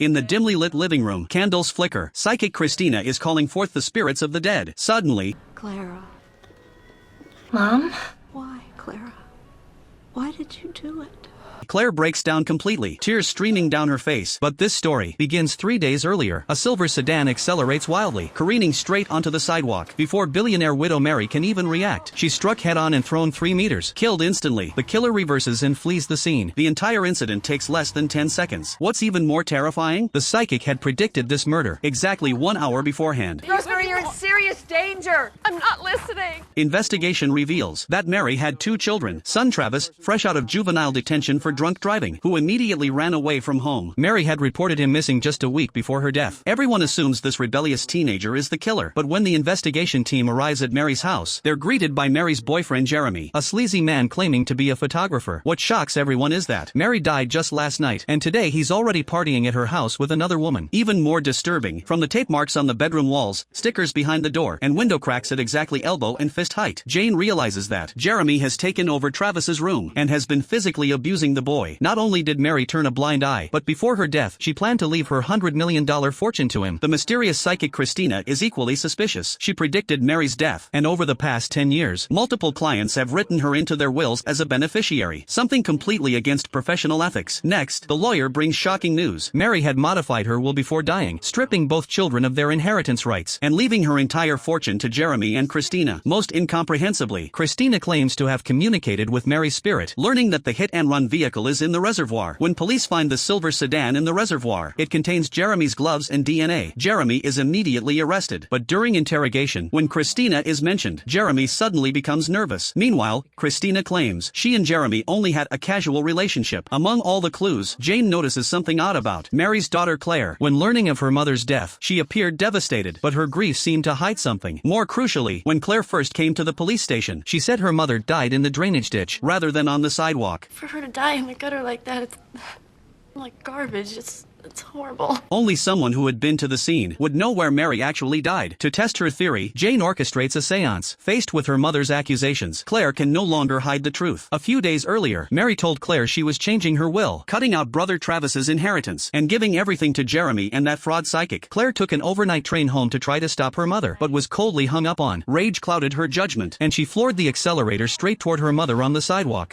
In the dimly lit living room, candles flicker. Psychic Christina is calling forth the spirits of the dead. Suddenly, Clara. Mom? Why, Clara? Why did you do it? Claire breaks down completely, tears streaming down her face. But this story begins 3 days earlier. A silver sedan accelerates wildly, careening straight onto the sidewalk. Before billionaire widow Mary can even react, she's struck head-on and thrown 3 meters. Killed instantly, the killer reverses and flees the scene. The entire incident takes less than 10 seconds. What's even more terrifying? The psychic had predicted this murder exactly 1 hour beforehand. Rosemary, you're in serious danger. I'm not listening. Investigation reveals that Mary had 2 children, son Travis, fresh out of juvenile detention for drunk driving, who immediately ran away from home. Mary had reported him missing just a week before her death. Everyone assumes this rebellious teenager is the killer, but when the investigation team arrives at Mary's house, they're greeted by Mary's boyfriend Jeremy, a sleazy man claiming to be a photographer. What shocks everyone is that Mary died just last night, and today he's already partying at her house with another woman. Even more disturbing, from the tape marks on the bedroom walls, stickers behind the door, and window cracks at exactly elbow and fist height, Jane realizes that Jeremy has taken over Travis's room and has been physically abusing the boy. Not only did Mary turn a blind eye, but before her death, she planned to leave her $100 million fortune to him. The mysterious psychic Christina is equally suspicious. She predicted Mary's death, and over the past 10 years, multiple clients have written her into their wills as a beneficiary, something completely against professional ethics. Next, the lawyer brings shocking news. Mary had modified her will before dying, stripping both children of their inheritance rights, and leaving her entire fortune to Jeremy and Christina. Most incomprehensibly, Christina claims to have communicated with Mary's spirit, learning that the hit-and-run vehicle is in the reservoir. When police find the silver sedan in the reservoir, it contains Jeremy's gloves and DNA. Jeremy is immediately arrested, but during interrogation, when Christina is mentioned, Jeremy suddenly becomes nervous. Meanwhile, Christina claims she and Jeremy only had a casual relationship. Among all the clues, Jane notices something odd about Mary's daughter Claire. When learning of her mother's death, she appeared devastated, but her grief seemed to hide something. More crucially, when Claire first came to the police station, she said her mother died in the drainage ditch rather than on the sidewalk. For her to die in the gutter like that, it's like garbage. It's horrible. Only someone who had been to the scene would know where Mary actually died. To test her theory, Jane orchestrates a seance. Faced with her mother's accusations, Claire can no longer hide the truth. A few days earlier, Mary told Claire she was changing her will, cutting out brother Travis's inheritance, and giving everything to Jeremy and that fraud psychic. Claire took an overnight train home to try to stop her mother, but was coldly hung up on. Rage clouded her judgment, and she floored the accelerator straight toward her mother on the sidewalk.